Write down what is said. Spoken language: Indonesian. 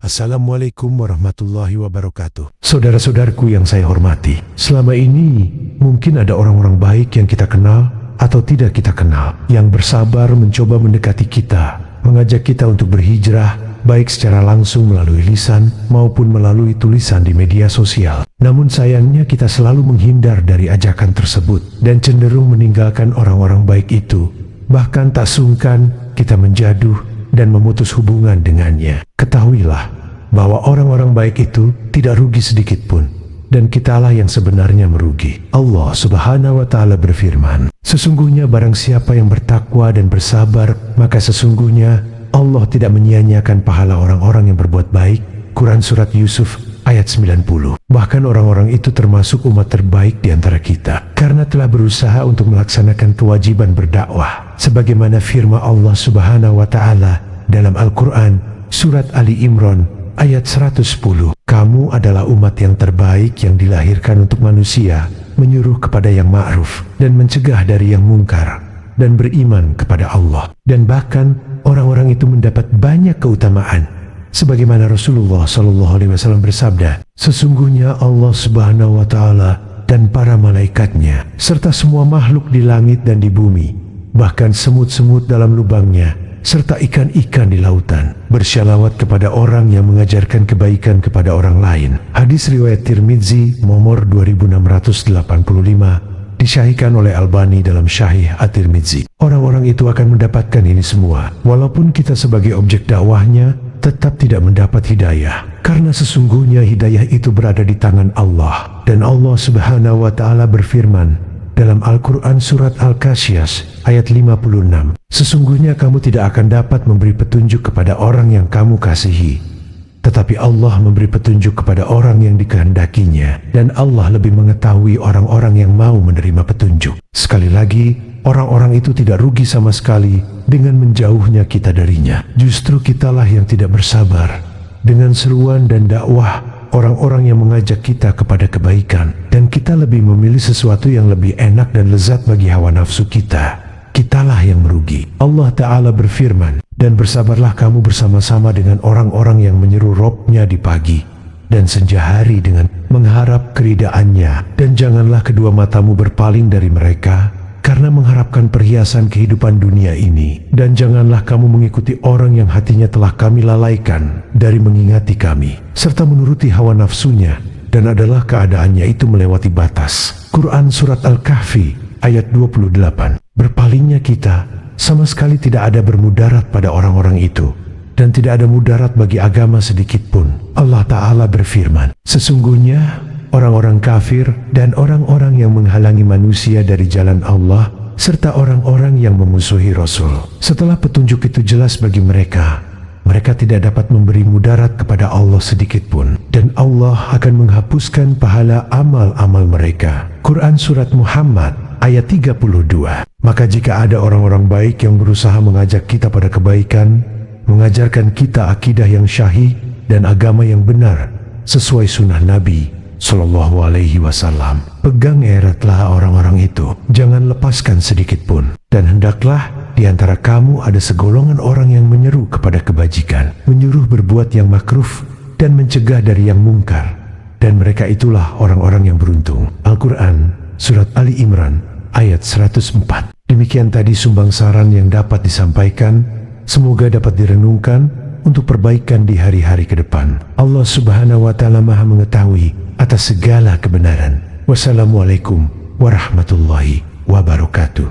Assalamualaikum warahmatullahi wabarakatuh. Saudara-saudaraku yang saya hormati, selama ini mungkin ada orang-orang baik yang kita kenal atau tidak kita kenal, yang bersabar mencoba mendekati kita, mengajak kita untuk berhijrah, baik secara langsung melalui lisan maupun melalui tulisan di media sosial. Namun sayangnya kita selalu menghindar dari ajakan tersebut dan cenderung meninggalkan orang-orang baik itu. Bahkan tak sungkan kita menjaduh dan memutus hubungan dengannya. Ketahuilah bahwa orang-orang baik itu tidak rugi sedikit pun, dan kitalah yang sebenarnya merugi. Allah Subhanahu wa Ta'ala berfirman, sesungguhnya barang siapa yang bertakwa dan bersabar, maka sesungguhnya Allah tidak menyia-nyiakan pahala orang-orang yang berbuat baik. Quran Surat Yusuf ayat 90. Bahkan orang-orang itu termasuk umat terbaik di antara kita, karena telah berusaha untuk melaksanakan kewajiban berdakwah, sebagaimana firman Allah Subhanahu wa Ta'ala dalam Al-Quran Surat Ali Imran ayat 110. Kamu adalah umat yang terbaik yang dilahirkan untuk manusia, menyuruh kepada yang ma'ruf dan mencegah dari yang mungkar, dan beriman kepada Allah. Dan bahkan orang-orang itu mendapat banyak keutamaan, sebagaimana Rasulullah SAW bersabda, sesungguhnya Allah Subhanahu wa Ta'ala dan para malaikatnya serta semua makhluk di langit dan di bumi, bahkan semut-semut dalam lubangnya serta ikan-ikan di lautan, bersyalawat kepada orang yang mengajarkan kebaikan kepada orang lain. Hadis riwayat Tirmidzi nomor 2685, disahihkan oleh Albani dalam Syahih At-Tirmidzi. Orang-orang itu akan mendapatkan ini semua, walaupun kita sebagai objek dakwahnya tetap tidak mendapat hidayah, karena sesungguhnya hidayah itu berada di tangan Allah. Dan Allah Subhanahu wa Ta'ala berfirman dalam Al-Quran Surat Al-Qasyas ayat 56, sesungguhnya kamu tidak akan dapat memberi petunjuk kepada orang yang kamu kasihi, tetapi Allah memberi petunjuk kepada orang yang dikehendakinya, dan Allah lebih mengetahui orang-orang yang mau menerima petunjuk. Sekali lagi, orang-orang itu tidak rugi sama sekali dengan menjauhnya kita darinya. Justru kitalah yang tidak bersabar dengan seruan dan dakwah orang-orang yang mengajak kita kepada kebaikan, dan kita lebih memilih sesuatu yang lebih enak dan lezat bagi hawa nafsu kita. Kitalah yang merugi. Allah Ta'ala berfirman, dan bersabarlah kamu bersama-sama dengan orang-orang yang menyeru Robnya di pagi dan senja hari dengan mengharap keridaannya, dan janganlah kedua matamu berpaling dari mereka karena mengharapkan perhiasan kehidupan dunia ini, dan janganlah kamu mengikuti orang yang hatinya telah kami lalaikan dari mengingati kami, serta menuruti hawa nafsunya, dan adalah keadaannya itu melewati batas. Quran Surat Al-Kahfi ayat 28. Berpalingnya kita sama sekali tidak ada bermudarat pada orang-orang itu, dan tidak ada mudarat bagi agama sedikit pun. Allah Ta'ala berfirman, sesungguhnya orang-orang kafir dan orang-orang yang menghalangi manusia dari jalan Allah, serta orang-orang yang memusuhi Rasul, setelah petunjuk itu jelas bagi mereka, mereka tidak dapat memberi mudarat kepada Allah sedikit pun, dan Allah akan menghapuskan pahala amal-amal mereka. Quran Surat Muhammad ayat 32. Maka jika ada orang-orang baik yang berusaha mengajak kita pada kebaikan, mengajarkan kita akidah yang syahih dan agama yang benar sesuai sunnah Nabi Sallallahu Alaihi Wasallam, pegang eratlah orang-orang itu, jangan lepaskan sedikit pun. Dan hendaklah di antara kamu ada segolongan orang yang menyeru kepada kebajikan, menyuruh berbuat yang makruh dan mencegah dari yang mungkar, dan mereka itulah orang-orang yang beruntung. Al-Quran Surat Ali Imran ayat 104. Demikian tadi sumbang saran yang dapat disampaikan, semoga dapat direnungkan untuk perbaikan di hari-hari ke depan. Allah Subhanahu wa Ta'ala Maha mengetahui atas segala kebenaran. Wassalamualaikum warahmatullahi wabarakatuh.